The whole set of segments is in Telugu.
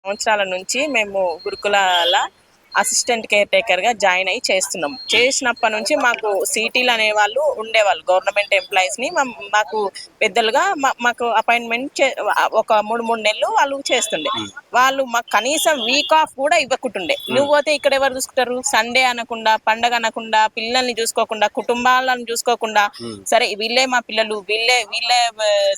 సంవత్సరాల నుంచి మేము గురుకులాల అసిస్టెంట్ కేర్ టేకర్గా జాయిన్ అయ్యి చేస్తున్నాం. చేసినప్పటి నుంచి మాకు సిటీలు అనేవాళ్ళు ఉండేవాళ్ళు, గవర్నమెంట్ ఎంప్లాయీస్ని మాకు పెద్దలుగా మాకు అపాయింట్మెంట్ ఒక 3 నెలలు వాళ్ళు చేస్తుండే. వాళ్ళు మాకు కనీసం వీక్ ఆఫ్ కూడా ఇవ్వకుంటుండే. నువ్వు పోతే ఇక్కడ ఎవరు చూసుకుంటారు? సండే అనకుండా, పండగ అనకుండా, పిల్లల్ని చూసుకోకుండా, కుటుంబాలను చూసుకోకుండా, సరే వీళ్ళే మా పిల్లలు, వీళ్ళే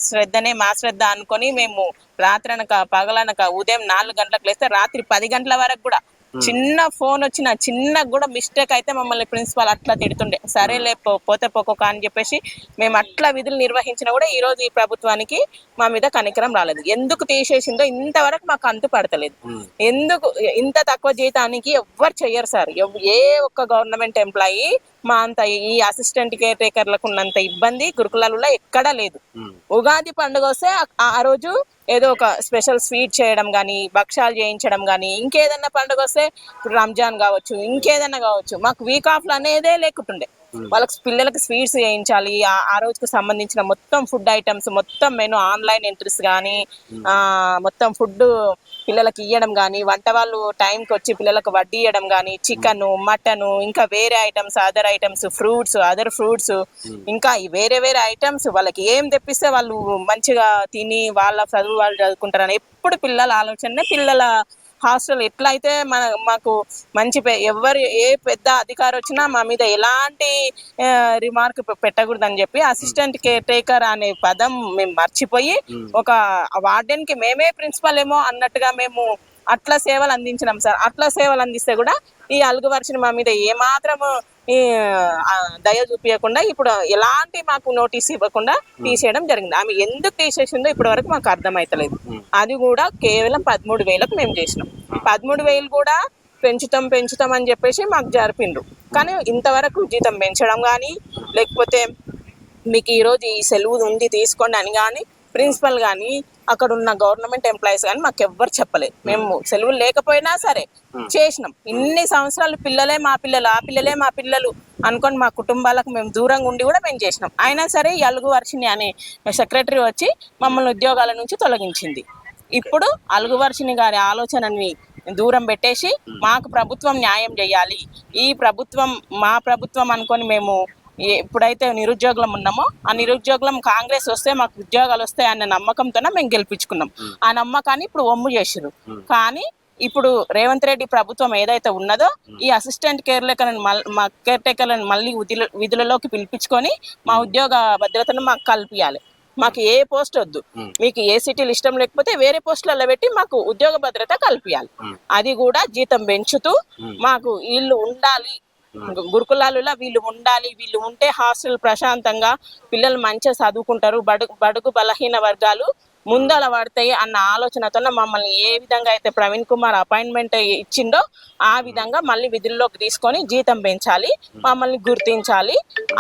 శ్రద్ధనే మా శ్రద్ధ అనుకొని మేము రాత్రనక పగలనక ఉదయం 4 గంటలకు లేస్తే రాత్రి 10 గంటల వరకు కూడా చిన్న ఫోన్ వచ్చిన చిన్న కూడా మిస్టేక్ అయితే మమ్మల్ని ప్రిన్సిపాల్ అట్లా తిడుతుండే. సరేలే పోతే పోకోక అని చెప్పేసి మేము అట్లా విధులు నిర్వహించినా కూడా ఈ రోజు ఈ ప్రభుత్వానికి మా మీద కనికరం రాలేదు. ఎందుకు తీసేసిందో ఇంతవరకు మాకు అంతు పడతలేదు. ఎందుకు ఇంత తక్కువ జీతానికి ఎవ్వరు చెయ్యరు సార్. ఏ ఒక్క గవర్నమెంట్ ఎంప్లాయీ మా అంత ఈ అసిస్టెంట్ కేర్ టేకర్లకు ఉన్నంత ఇబ్బంది గురుకులాలలో ఎక్కడా లేదు. ఉగాది పండుగ వస్తే ఆ రోజు ఏదో ఒక స్పెషల్ స్వీట్ చేయడం కానీ, భక్షాలు చేయించడం కానీ, ఇంకేదన్నా పండుగ వస్తే రంజాన్ కావచ్చు, ఇంకేదన్నా కావచ్చు, మాకు వీక్ ఆఫ్లు అనేదే లేకుంటుండే. వాళ్ళకి పిల్లలకి స్వీట్స్ చేయించాలి, ఆ రోజుకు సంబంధించిన మొత్తం ఫుడ్ ఐటమ్స్ మొత్తం మెను ఆన్లైన్ ఎంట్రీస్ కానీ, మొత్తం ఫుడ్ పిల్లలకి ఇవ్వడం కానీ, వంట వాళ్ళు టైంకి వచ్చి పిల్లలకు వడ్డీ ఇవ్వడం కానీ, చికెను, మటను, ఇంకా వేరే ఐటమ్స్, అదర్ ఫ్రూట్స్, ఇంకా వేరే ఐటమ్స్ వాళ్ళకి ఏం తెప్పిస్తే వాళ్ళు మంచిగా తిని వాళ్ళ చదువు వాళ్ళు చదువుకుంటారని ఎప్పుడు పిల్లల ఆలోచన. పిల్లల హాస్టల్ ఎట్లా అయితే మాకు మంచి ఎవరు ఏ పెద్ద అధికారి వచ్చినా మా మీద ఎలాంటి రిమార్క్ పెట్టకూడదని చెప్పి అసిస్టెంట్ కేర్ టేకర్ అనే పదం మేము మర్చిపోయి ఒక వార్డెన్కి మేమే ప్రిన్సిపల్ ఏమో అన్నట్టుగా మేము అట్లా సేవలు అందించినాం సార్. అట్లా సేవలు అందిస్తే కూడా ఈ అలుగు వర్షిని మా మీద ఏమాత్రము దయ చూపించకుండా ఇప్పుడు ఎలాంటి మాకు నోటీస్ ఇవ్వకుండా తీసేయడం జరిగింది. ఆమె ఎందుకు తీసేసిందో ఇప్పటి వరకు మాకు అర్థమైతలేదు. అది కూడా కేవలం 13,000కు మేము చేసినాం. 13,000 కూడా పెంచుతాం అని చెప్పేసి మాకు జరిపిండ్రు. కానీ ఇంతవరకు జీతం పెంచడం కానీ, లేకపోతే మీకు ఈరోజు ఈ సెలవు ఉంది తీసుకోండి అని కానీ ప్రిన్సిపల్ కానీ అక్కడ ఉన్న గవర్నమెంట్ ఎంప్లాయీస్ కానీ మాకు ఎవ్వరు చెప్పలేదు. మేము సెలవులు లేకపోయినా సరే చేసినాం. ఇన్ని సంవత్సరాలు పిల్లలే మా పిల్లలు, ఆ పిల్లలే మా పిల్లలు అనుకొని మా కుటుంబాలకు మేము దూరంగా ఉండి కూడా మేము చేసినాం. అయినా సరే అలుగు వర్షిని అనే సెక్రటరీ వచ్చి మమ్మల్ని ఉద్యోగాల నుంచి తొలగించింది. ఇప్పుడు అలుగు వర్షిని గారి ఆలోచనని దూరం పెట్టేసి మాకు ప్రభుత్వం న్యాయం చేయాలి, ఈ ప్రభుత్వం మా ప్రభుత్వం అనుకొని మేము ఎప్పుడైతే నిరుద్యోగులం ఉన్నామో ఆ నిరుద్యోగులం కాంగ్రెస్ వస్తే మాకు ఉద్యోగాలు వస్తాయి అన్న నమ్మకంతోనే మేము గెలిపించుకున్నాం. ఆ నమ్మకాన్ని ఇప్పుడు ఒమ్ము చేసిరు. కానీ ఇప్పుడు రేవంత్ రెడ్డి ప్రభుత్వం ఏదైతే ఉన్నదో ఈ అసిస్టెంట్ కేర్ టేకర్లను మళ్ళీ విధులలోకి పిలిపించుకొని మా ఉద్యోగ భద్రతను మాకు కల్పించాలి. మాకు ఏ పోస్ట్ వద్దు, మీకు ఏ సిటీలు ఇష్టం లేకపోతే వేరే పోస్టులలో పెట్టి మాకు ఉద్యోగ భద్రత కల్పించాలి. అది కూడా జీతం పెంచుతూ మాకు వీళ్ళు ఉండాలి, గురుకులాలలో వీళ్ళు ఉండాలి, వీళ్ళు ఉంటే హాస్టల్ ప్రశాంతంగా పిల్లలు మంచిగా చదువుకుంటారు, బడుగు బలహీన వర్గాలు ముందల పడతాయి అన్న ఆలోచనతో మమ్మల్ని ఏ విధంగా అయితే ప్రవీణ్ కుమార్ అపాయింట్మెంట్ ఇచ్చిండో ఆ విధంగా మళ్ళీ విధుల్లోకి తీసుకొని జీతం పెంచాలి, మమ్మల్ని గుర్తించాలి.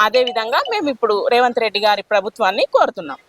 అదే విధంగా మేము ఇప్పుడు రేవంత్ రెడ్డి గారి ప్రభుత్వాన్ని కోరుతున్నాం.